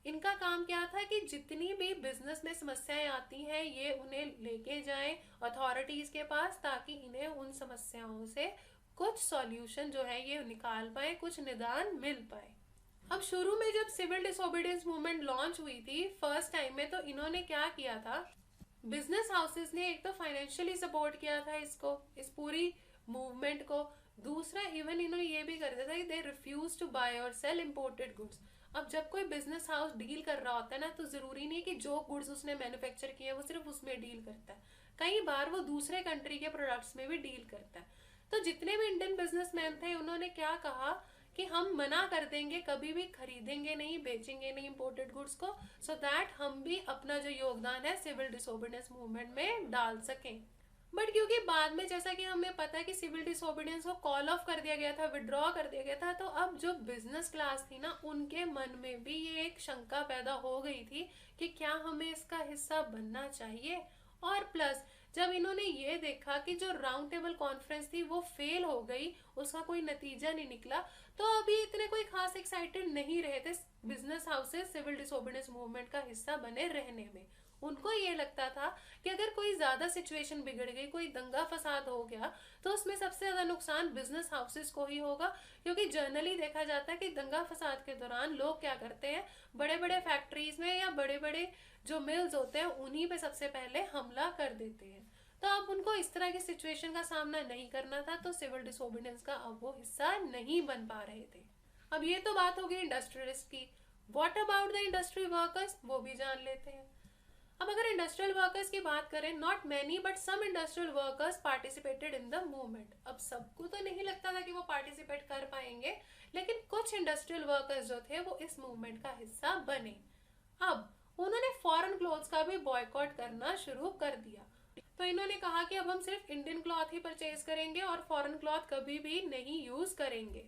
इनका काम क्या था कि जितनी भी बिजनेस में समस्याएं आती हैं ये उन्हें लेके जाएं अथॉरिटीज के पास, ताकि इन्हें उन समस्याओं से कुछ सॉल्यूशन जो है ये निकाल पाए, कुछ निदान मिल पाए। अब शुरू में जब सिविल डिसोबीडियंस मूवमेंट लॉन्च हुई थी फर्स्ट टाइम में, तो इन्होंने क्या किया था, बिजनेस हाउसेस ने एक तो फाइनेंशियली सपोर्ट किया था इसको, इस पूरी मूवमेंट को। दूसरा इवन इन्होंने ये भी कर दिया था कि दे रिफ्यूज टू बाय और सेल इम्पोर्टेड गुड्स। अब जब कोई बिजनेस हाउस डील कर रहा होता है ना, तो जरूरी नहीं कि जो गुड्स उसने मैन्युफैक्चर किए वो सिर्फ उसमें डील करता है, कई बार वो दूसरे कंट्री के प्रोडक्ट्स में भी डील करता है। तो जितने भी इंडियन बिजनेसमैन थे उन्होंने क्या कहा कि हम मना कर देंगे, कभी भी खरीदेंगे नहीं, बेचेंगे नहीं इम्पोर्टेड गुड्स को, सो दैट हम भी अपना जो योगदान है सिविल डिसोबीडियंस मूवमेंट में डाल सकें। बट क्योंकि बाद में जैसा कि हमें पता है कि सिविल डिसोबीडियंस को कॉल ऑफ कर दिया गया था, विड्रॉ कर दिया गया था, तो अब जो बिजनेस क्लास थी ना उनके मन में भी ये एक शंका पैदा हो गई थी कि क्या हमें इसका हिस्सा बनना चाहिए। और प्लस जब इन्होंने ये देखा कि जो राउंड टेबल कॉन्फ्रेंस थी वो फेल हो गई, उसका कोई नतीजा नहीं निकला, तो अभी इतने कोई खास एक्साइटेड नहीं रहे थे business houses civil disobedience movement का हिस्सा बने रहने में। उनको ये लगता था कि अगर कोई ज्यादा सिचुएशन बिगड़ गई, कोई दंगा फसाद हो गया, तो उसमें सबसे ज्यादा नुकसान बिजनेस हाउसेस को ही होगा, क्योंकि जनरली देखा जाता है कि दंगा फसाद के दौरान लोग क्या करते हैं, बड़े बड़े फैक्ट्रीज में या बड़े बड़े जो मिल्स होते हैं उन्हीं पे सबसे पहले हमला कर देते हैं। तो अब उनको इस तरह की सिचुएशन का सामना नहीं करना था, तो सिविल डिसोबीडियंस का अब वो हिस्सा नहीं बन पा रहे थे। अब ये तो बात हो गई इंडस्ट्रियलिस्ट की। What about the industry workers, वो भी जान लेते हैं। अब अगर इंडस्ट्रियल वर्कर्स की बात करें, not many but some industrial workers participated in the movement. अब सबको तो नहीं लगता था कि वो पार्टिसिपेट कर पाएंगे, लेकिन कुछ इंडस्ट्रियल वर्कर्स जो थे वो इस मूवमेंट का हिस्सा बने। अब उन्होंने फॉरेन क्लॉथ्स का भी बॉयकॉट करना शुरू कर दिया। तो इन्होंने कहा कि अब हम सिर्फ इंडियन क्लॉथ ही परचेज करेंगे और फॉरेन क्लॉथ कभी भी नहीं यूज करेंगे।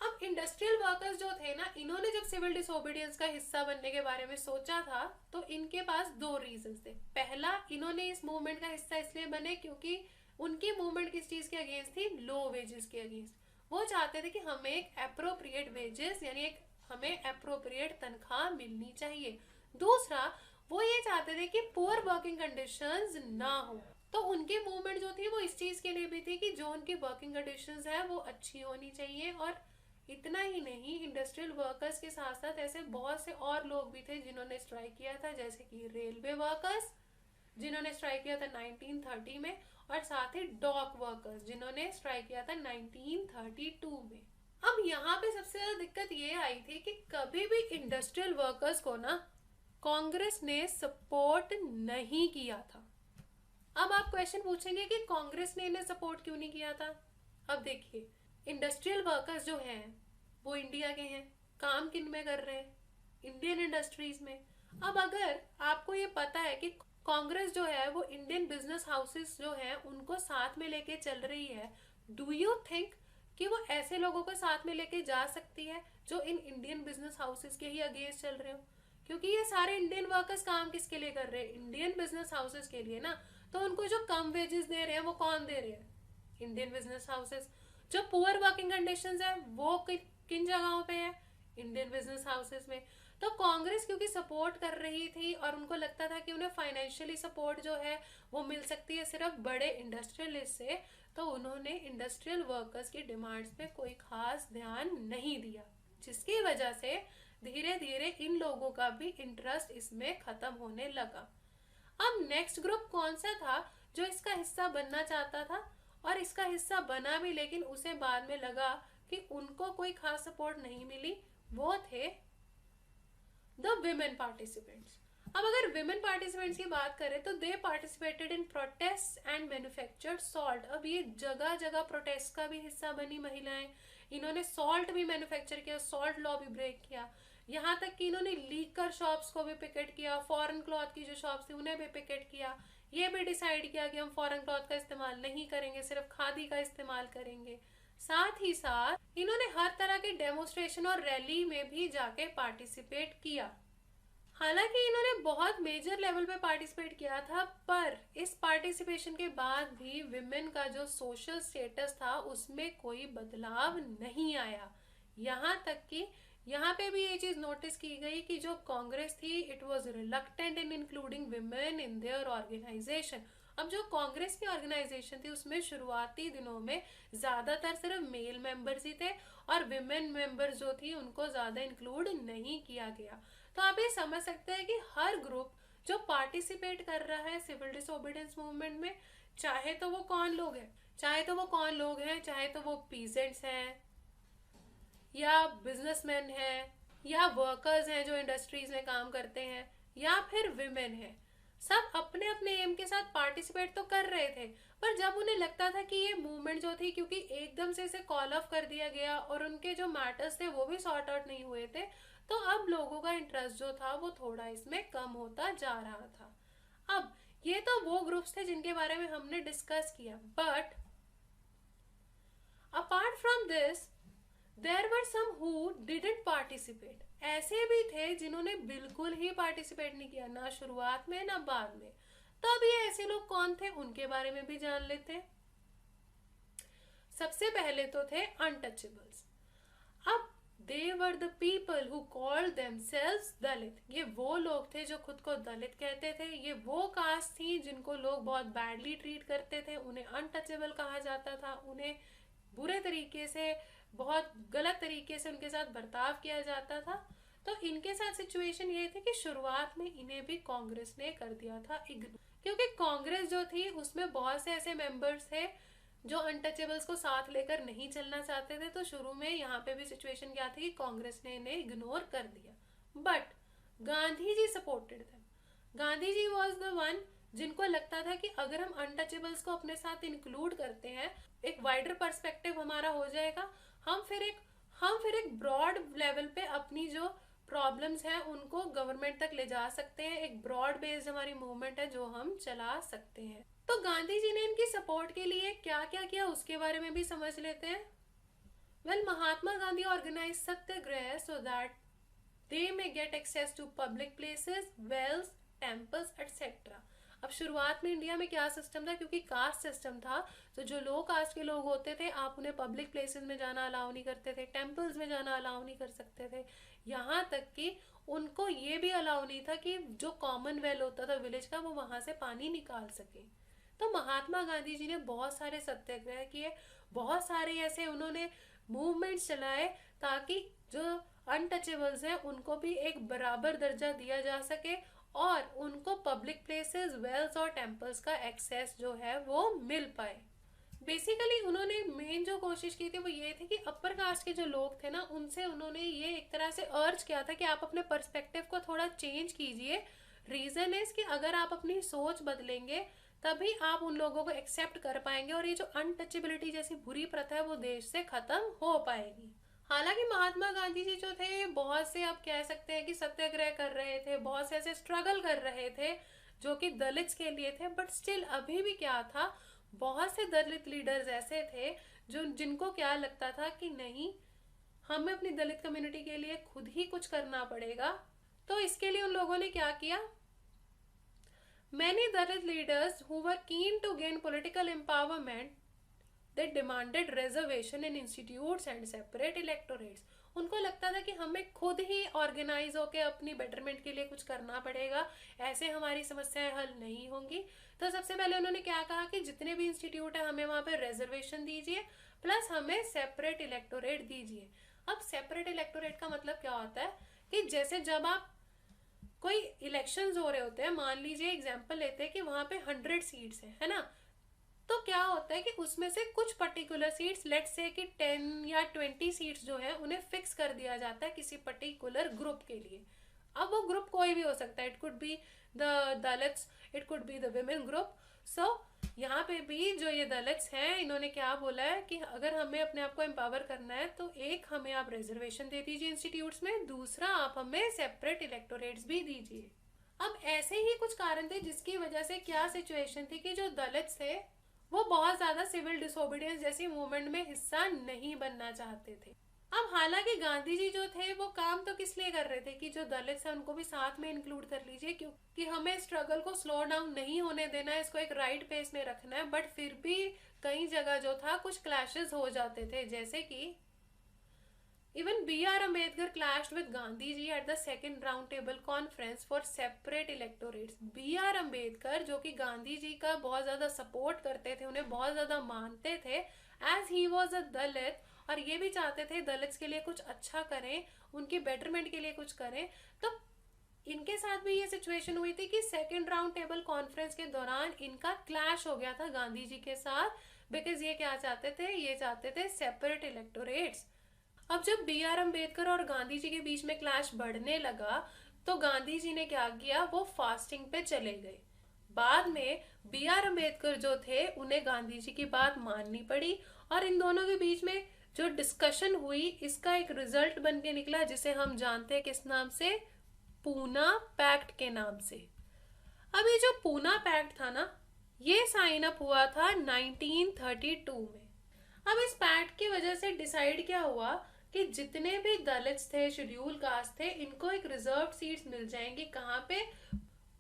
अब इंडस्ट्रियल वर्कर्स जो थे ना, इन्होंने जब सिविल डिसोबीडियंस का हिस्सा बनने के बारे में सोचा था, तो इनके पास दो रीजंस थे। पहला, इन्होंने इस मूवमेंट का हिस्सा इसलिए बने क्योंकि उनकी मूवमेंट किस चीज के अगेंस्ट थी, लो वेजेस के अगेंस्ट। वो चाहते थे कि हमें एक अप्रोप्रिएट वेजेस यानी एक हमें अप्रोप्रिएट तनख्वाह मिलनी चाहिए। दूसरा, वो ये चाहते थे कि पुअर वर्किंग कंडीशंस ना हो। तो उनकी मूवमेंट जो थी वो इस चीज के लिए भी थी कि जो उनकी वर्किंग कंडीशंस है वो अच्छी होनी चाहिए। और इतना ही नहीं, इंडस्ट्रियल वर्कर्स के साथ साथ ऐसे बहुत से और लोग भी थे जिन्होंने स्ट्राइक किया था, जैसे कि रेलवे वर्कर्स जिन्होंने स्ट्राइक किया था 1930 में, और साथ ही डॉक वर्कर्स जिन्होंने स्ट्राइक किया था 1932 में। अब यहाँ पे सबसे ज्यादा दिक्कत ये आई थी कि कभी भी इंडस्ट्रियल वर्कर्स को ना कांग्रेस ने सपोर्ट नहीं किया था। अब आप क्वेश्चन पूछेंगे कि कांग्रेस ने इन्हें सपोर्ट क्यों नहीं किया था। अब देखिए, इंडस्ट्रियल वर्कर्स जो हैं वो इंडिया के हैं, काम किन में कर रहे हैं, इंडियन इंडस्ट्रीज में। अब अगर आपको ये पता है कि कांग्रेस जो है वो इंडियन बिजनेस हाउसेस जो हैं उनको साथ में लेके चल रही है, डू यू थिंक कि वो ऐसे लोगों को साथ में लेके जा सकती है जो इन इंडियन बिजनेस हाउसेस के ही अगेंस्ट चल रहे हो? क्योंकि ये सारे इंडियन वर्कर्स काम किसके लिए कर रहे हैं, इंडियन बिजनेस हाउसेस के लिए ना। तो उनको जो कम वेजेस दे रहे हैं वो कौन दे रहे हैं, इंडियन बिजनेस हाउसेस। जो पुअर वर्किंग कंडीशंस है वो किन जगहों पे है, इंडियन बिजनेस हाउसेस में। तो कांग्रेस क्योंकि सपोर्ट कर रही थी और उनको लगता था कि उन्हें फाइनेंशियली सपोर्ट जो है वो मिल सकती है सिर्फ बड़े इंडस्ट्रियलिस्ट से, तो उन्होंने इंडस्ट्रियल वर्कर्स की डिमांड्स पे कोई खास ध्यान नहीं दिया, जिसकी वजह से धीरे धीरे इन लोगों का भी इंटरेस्ट इसमें खत्म होने लगा। अब नेक्स्ट ग्रुप कौन सा था जो इसका हिस्सा बनना चाहता था, और इसका हिस्सा बना भी, लेकिन उसे बाद में लगा कि उनको कोई खास सपोर्ट नहीं मिली, वो थे द विमेन पार्टिसिपेंट्स। अब अगर विमेन पार्टिसिपेंट्स की बात करें तो they participated in protest and manufactured salt. अब ये जगह जगह प्रोटेस्ट का भी हिस्सा बनी महिलाएं, इन्होंने सॉल्ट भी मैन्युफैक्चर किया, सॉल्ट लॉ भी ब्रेक किया, यहाँ तक कि इन्होंने लीकर शॉप्स को भी पिकेट किया, फॉरेन क्लॉथ की जो शॉप्स थी उन्हें भी पिकेट किया, ये भी डिसाइड किया कि हम फॉरेन क्लॉथ का इस्तेमाल नहीं करेंगे, सिर्फ खादी का इस्तेमाल करेंगे। साथ ही साथ इन्होंने हर तरह के डेमोन्स्ट्रेशन और रैली में भी जाके पार्टिसिपेट किया। हालांकि इन्होंने बहुत मेजर लेवल पे पार्टिसिपेट किया था, पर इस पार्टिसिपेशन के बाद भी विमेन का जो सोशल स्टेटस था उसमें कोई बदलाव नहीं आया। यहाँ तक कि यहाँ पे भी ये चीज नोटिस की गई कि जो कांग्रेस थी it was reluctant in including women in their organization. अब जो कांग्रेस की ऑर्गेनाइजेशन थी उसमें शुरुआती दिनों में ज्यादातर सिर्फ मेल मेंबर्स ही थे और विमेन मेंबर्स जो थी उनको ज्यादा इंक्लूड नहीं किया गया। तो आप ये समझ सकते हैं कि हर ग्रुप जो पार्टिसिपेट कर रहा है सिविल डिसोबीडियंस मूवमेंट में, चाहे तो वो कौन लोग हैं, चाहे तो वो पीजेंट्स हैं या बिजनेसमैन हैं या वर्कर्स हैं जो इंडस्ट्रीज में काम करते हैं या फिर विमेन हैं, सब अपने अपने एम के साथ पार्टिसिपेट तो कर रहे थे। पर जब उन्हें लगता था कि ये मूवमेंट जो थी, क्योंकि एकदम से इसे कॉल ऑफ कर दिया गया और उनके जो मैटर्स थे वो भी सॉर्ट आउट नहीं हुए थे, तो अब लोगों का इंटरेस्ट जो था वो थोड़ा इसमें कम होता जा रहा था। अब ये तो वो ग्रुप्स थे जिनके बारे में हमने डिस्कस किया, but apart from this there were some who didn't participate. ऐसे भी थे जिन्होंने बिल्कुल ही पार्टिसिपेट नहीं किया, ना शुरुआत में ना बाद में। तो अब ये ऐसे लोग कौन थे उनके बारे में भी जान लेते हैं। सबसे पहले तो थे अनटचेबल्स। अब they were the people who called themselves Dalit. ये वो लोग थे जो खुद को दलित कहते थे। ये वो कास्ट थी जिनको लोग बहुत बैडली ट्रीट करते थे, उन्हें अनटचेबल कहा जाता था, उन्हें बुरे तरीके से, बहुत गलत तरीके से उनके साथ बर्ताव किया जाता था। तो इनके साथ सिचुएशन ये थी कि शुरुआत में इन्हें भी कांग्रेस ने कर दिया था इग्नोर, क्योंकि कांग्रेस जो थी उसमें बहुत से ऐसे मेंबर्स थे जो अनटचेबल्स को साथ लेकर नहीं चलना चाहते थे। तो शुरू में यहाँ पे भी सिचुएशन क्या थी, कांग्रेस ने इन्हें इग्नोर कर दिया। But Gandhi ji supported them. Gandhi ji was the one जिनको लगता था कि अगर हम अनटचेबल्स को अपने साथ इंक्लूड करते हैं, एक वाइडर पर्सपेक्टिव हमारा हो जाएगा, हम फिर एक ब्रॉड लेवल पे अपनी जो प्रॉब्लम्स हैं उनको गवर्नमेंट तक ले जा सकते हैं। एक ब्रॉड बेस्ड हमारी मूवमेंट है जो हम चला सकते हैं। तो गांधी जी ने इनकी सपोर्ट के लिए क्या क्या किया उसके बारे में भी समझ लेते हैं। Well, Mahatma Gandhi organize satyagraha so that they may get access to public places, wells, temples etcetera. अब शुरुआत में इंडिया में क्या सिस्टम था, क्योंकि कास्ट सिस्टम था, तो जो लो कास्ट के लोग होते थे आप उन्हें पब्लिक प्लेसेस में जाना अलाउ नहीं करते थे, टेम्पल्स में जाना अलाउ नहीं कर सकते थे, यहाँ तक कि उनको ये भी अलाउ नहीं था कि जो कॉमन वेल होता था विलेज का वो वहां से पानी निकाल सके। तो महात्मा गांधी जी ने बहुत सारे सत्याग्रह किए, बहुत सारे ऐसे उन्होंने मूवमेंट्स चलाए ताकि जो अनटचेबल्स हैं उनको भी एक बराबर दर्जा दिया जा सके और उनको पब्लिक प्लेसेस, वेल्स और टेम्पल्स का एक्सेस जो है वो मिल पाए। बेसिकली उन्होंने मेन जो कोशिश की थी वो ये थी कि अपर कास्ट के जो लोग थे ना उनसे उन्होंने ये एक तरह से अर्ज किया था कि आप अपने पर्सपेक्टिव को थोड़ा चेंज कीजिए। रीजन इज कि अगर आप अपनी सोच बदलेंगे तभी आप उन लोगों को एक्सेप्ट कर पाएंगे और ये जो अनटचेबिलिटी जैसी बुरी प्रथा है वो देश से खत्म हो पाएगी। हालांकि महात्मा गांधी जी जो थे बहुत से, आप कह सकते हैं कि सत्याग्रह कर रहे थे, बहुत से ऐसे स्ट्रगल कर रहे थे जो कि दलित्स के लिए थे, बट स्टिल अभी भी क्या था, बहुत से दलित लीडर्स ऐसे थे जो जिनको क्या लगता था कि नहीं, हमें अपनी दलित कम्युनिटी के लिए खुद ही कुछ करना पड़ेगा। तो इसके लिए उन लोगों ने क्या किया, many Dalit leaders who were keen to gain political empowerment, they demanded reservation in institutes and separate electorates. उनको लगता था कि हमें खुद ही ऑर्गेनाइज होकर अपनी बेटरमेंट के लिए कुछ करना पड़ेगा, ऐसे हमारी समस्याएं हल नहीं होंगी। तो सबसे पहले उन्होंने क्या कहा कि जितने भी इंस्टीट्यूट है हमें वहां पे रेजर्वेशन दीजिए, प्लस हमें सेपरेट इलेक्टोरेट दीजिए। अब सेपरेट इलेक्टोरेट का मतलब क्या होता है कि जैसे जब आप कोई इलेक्शंस हो रहे होते हैं, मान लीजिए एग्जांपल लेते हैं कि वहां पे 100 सीट्स है ना, तो क्या होता है कि उसमें से कुछ पर्टिकुलर सीट्स, लेट्स से कि 10 या 20 सीट्स जो है उन्हें फिक्स कर दिया जाता है किसी पर्टिकुलर ग्रुप के लिए। अब वो ग्रुप कोई भी हो सकता है, it could be the Dalits, it could be the women group. So यहाँ पे भी जो ये दलित्स हैं, इन्होंने क्या बोला है कि अगर हमें अपने आप को एम्पावर करना है तो एक हमें आप रिजर्वेशन दे दीजिए इंस्टीट्यूट्स में, दूसरा आप हमें सेपरेट इलेक्टोरेट्स भी दीजिए। अब ऐसे ही कुछ कारण थे जिसकी वजह से क्या सिचुएशन थी कि जो दलित्स थे वो बहुत ज्यादा सिविल डिसोबीडियंस जैसी मूवमेंट में हिस्सा नहीं बनना चाहते थे। अब हालांकि गांधी जी जो थे वो काम तो किस लिए कर रहे थे कि जो दलित है उनको भी साथ में इंक्लूड कर लीजिए, क्योंकि हमें स्ट्रगल को स्लो डाउन नहीं होने देना है, इसको एक राइट पेस में रखना है। बट फिर भी कई जगह जो था कुछ क्लैशेस हो जाते थे, जैसे कि even B.R. Ambedkar clashed with Gandhi ji at the second round table conference for separate electorates। B.R. Ambedkar जो कि गांधी जी का बहुत ज्यादा सपोर्ट करते थे, उन्हें बहुत ज्यादा मानते थे, एज ही वॉज अ दलित, और ये भी चाहते थे दलित्स के लिए कुछ अच्छा करें, उनकी बेटरमेंट के लिए कुछ करें। तो इनके साथ भी ये सिचुएशन हुई थी कि सेकेंड राउंड टेबल कॉन्फ्रेंस के दौरान इनका क्लैश हो गया था गांधी जी के साथ, बिकॉज ये क्या चाहते थे, ये चाहते थे सेपरेट इलेक्टोरेट्स। अब जब B.R. अम्बेडकर और गांधी जी के बीच में क्लैश बढ़ने लगा तो गांधी जी ने क्या किया, वो फास्टिंग पे चले गए। बाद में B.R. अम्बेडकर जो थे उन्हें गांधी जी की बात माननी पड़ी, और इन दोनों के बीच में जो डिस्कशन हुई इसका एक रिजल्ट बन के निकला जिसे हम जानते हैं किस नाम से, पूना पैक्ट के नाम से। अब ये जो पूना पैक्ट था ना, ये साइन अप हुआ था 1932 में। अब इस पैक्ट की वजह से डिसाइड क्या हुआ कि जितने भी दलित्स थे, शेड्यूल कास्ट थे, इनको एक रिजर्व सीट्स मिल जाएंगी, कहाँ पे,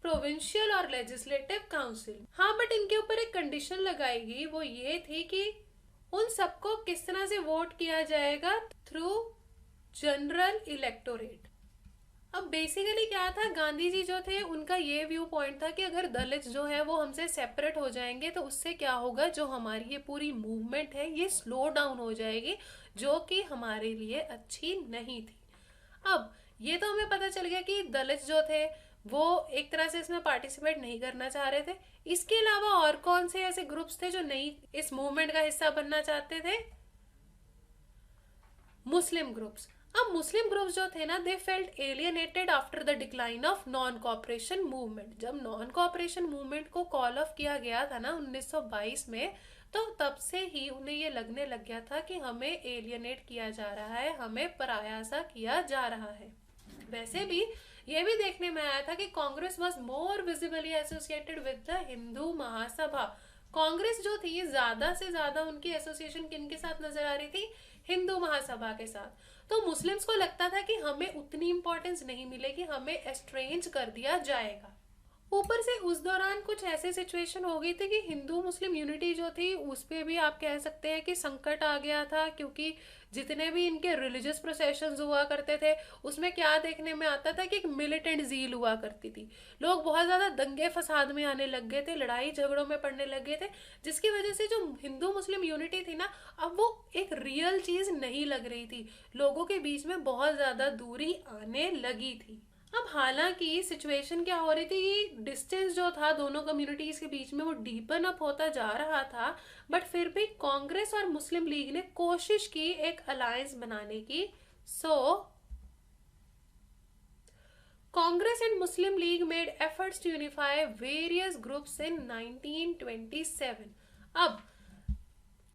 प्रोविंशियल और लेजिस्लेटिव काउंसिल। हाँ, बट इनके ऊपर एक कंडीशन लगाएगी, वो ये थी कि उन सबको किस तरह से वोट किया जाएगा, थ्रू जनरल इलेक्टोरेट। अब बेसिकली क्या था, गांधी जी जो थे उनका ये व्यू पॉइंट था कि अगर दलित जो है वो हमसे सेपरेट हो जाएंगे तो उससे क्या होगा, जो हमारी ये पूरी मूवमेंट है ये स्लो डाउन हो जाएगी, जो कि हमारे लिए अच्छी नहीं थी। अब ये तो हमें पता चल गया कि दलित जो थे वो एक तरह से इसमें पार्टिसिपेट नहीं करना चाह रहे थे। इसके अलावा और कौन से ऐसे ग्रुप्स थे जो नहीं इस मूवमेंट का हिस्सा बनना चाहते थे, मुस्लिम ग्रुप्स। अब मुस्लिम ग्रुप्स जो थे ना, they felt alienated after the decline of non cooperation movement. जब नॉन कॉपरेशन मूवमेंट को कॉल ऑफ किया गया था ना 1922 में, तो तब से ही उन्हें ये लगने लग गया था कि हमें एलियनेट किया जा रहा है, हमें पराया सा किया जा रहा है। वैसे भी ये भी देखने में आया था कि Congress was more visibly associated with the Hindu Mahasabha. Congress जो थी ज्यादा से ज्यादा उनकी एसोसिएशन किनके साथ नजर आ रही थी, हिंदू महासभा के साथ। तो मुस्लिम्स को लगता था कि हमें उतनी इंपॉर्टेंस नहीं मिलेगी, हमें एस्ट्रेंज कर दिया जाएगा। ऊपर से उस दौरान कुछ ऐसे सिचुएशन हो गई थी कि हिंदू मुस्लिम यूनिटी जो थी उस पे भी आप कह सकते हैं कि संकट आ गया था, क्योंकि जितने भी इनके रिलीजियस प्रोसेशंस हुआ करते थे उसमें क्या देखने में आता था कि एक मिलिटेंट जील हुआ करती थी। लोग बहुत ज्यादा दंगे फसाद में आने लग गए थे, लड़ाई झगड़ों में पड़ने लग गए थे, जिसकी वजह से जो हिंदू मुस्लिम यूनिटी थी ना, अब वो एक रियल चीज नहीं लग रही थी, लोगों के बीच में बहुत ज्यादा दूरी आने लगी थी। अब हालांकि सिचुएशन क्या हो रही थी कि डिस्टेंस जो था दोनों कम्युनिटीज के बीच में वो डीपन अप होता जा रहा था, बट फिर भी कांग्रेस और मुस्लिम लीग ने कोशिश की एक अलायंस बनाने की। So Congress and Muslim League made efforts to unify various groups in 1927। अब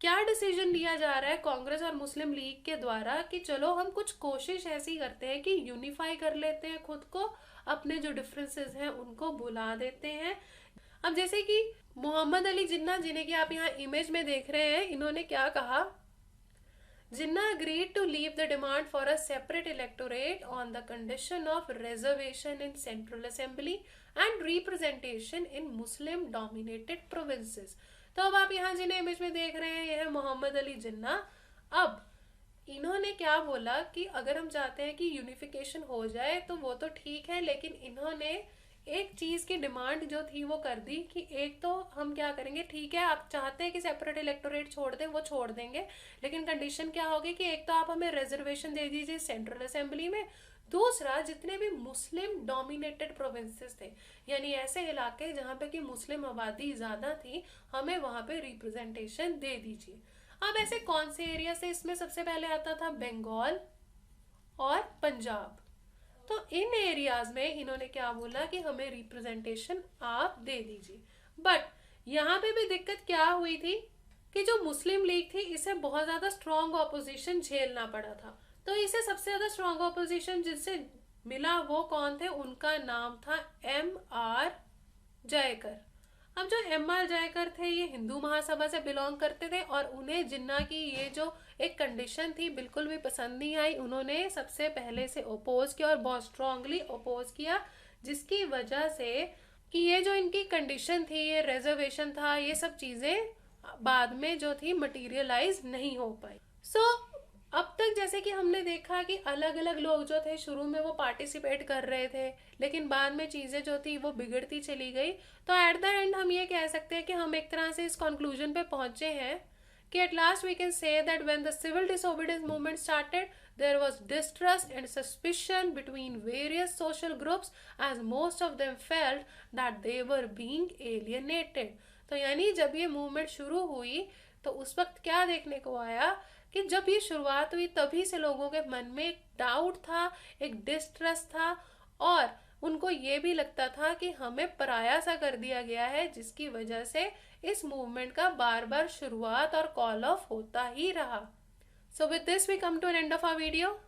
क्या डिसीजन लिया जा रहा है कांग्रेस और मुस्लिम लीग के द्वारा कि चलो हम कुछ कोशिश ऐसी करते हैं कि यूनिफाई कर लेते हैं खुद को, अपने जो डिफरेंसेस हैं उनको भुला देते हैं। अब जैसे कि मोहम्मद अली जिन्ना, जिन्हें कि आप यहाँ इमेज में देख रहे हैं, इन्होंने क्या कहा, जिन्ना agreed to leave the demand for a separate electorate on the condition of reservation in Central Assembly and representation in Muslim dominated provinces। तो अब आप यहाँ जिन्हें इमेज में देख रहे हैं, यह है मोहम्मद अली जिन्ना। अब इन्होंने क्या बोला कि अगर हम चाहते हैं कि यूनिफिकेशन हो जाए तो वो तो ठीक है, लेकिन इन्होंने एक चीज की डिमांड जो थी वो कर दी कि एक तो हम क्या करेंगे, ठीक है आप चाहते हैं कि सेपरेट इलेक्टोरेट छोड़ दें, वो छोड़ देंगे, लेकिन कंडीशन क्या होगी कि एक तो आप हमें रिजर्वेशन दे दीजिए सेंट्रल असेंबली में, दूसरा, जितने भी मुस्लिम डोमिनेटेड प्रोविंसेस थे, यानी ऐसे इलाके जहाँ पे कि मुस्लिम आबादी ज्यादा थी, हमें वहां पे रिप्रेजेंटेशन दे दीजिए। अब ऐसे कौन से एरिया से इसमें सबसे पहले आता था? बंगाल और पंजाब। तो इन एरियाज में इन्होंने क्या बोला कि हमें रिप्रेजेंटेशन आप दे दीजिए। बट यहाँ पे भी दिक्कत क्या हुई थी कि जो मुस्लिम लीग थी इसे बहुत ज्यादा स्ट्रॉन्ग ऑपोजिशन झेलना पड़ा था। तो इसे सबसे ज्यादा स्ट्रॉन्ग ऑपोजिशन जिससे मिला वो कौन थे? उनका नाम था M.R. जयकर। अब जो M.R. जयकर थे ये हिंदू महासभा से बिलोंग करते थे और उन्हें जिन्ना की ये जो एक कंडीशन थी बिल्कुल भी पसंद नहीं आई। उन्होंने सबसे पहले से ओपोज किया और बहुत स्ट्रांगली ओपोज किया, जिसकी वजह से कि ये जो इनकी कंडीशन थी, ये रिजर्वेशन था, ये सब चीजें बाद में जो थी मटीरियलाइज नहीं हो पाई। अब तक जैसे कि हमने देखा कि अलग अलग लोग जो थे शुरू में वो पार्टिसिपेट कर रहे थे, लेकिन बाद में चीजें जो थी वो बिगड़ती चली गई। तो एट द एंड हम ये कह सकते हैं कि हम एक तरह से इस कंक्लूजन पे पहुंचे हैं कि at last we can say that when the civil disobedience movement started, there was distrust and suspicion between various social groups as most of them felt that they were being alienated। तो यानी जब ये movement शुरू हुई तो उस वक्त क्या देखने को आया कि जब ये शुरुआत हुई तभी से लोगों के मन में एक डाउट था, एक डिस्ट्रस्ट था, और उनको ये भी लगता था कि हमें पराया सा कर दिया गया है, जिसकी वजह से इस मूवमेंट का बार बार शुरुआत और कॉल ऑफ होता ही रहा। So with this we come to an end of our video.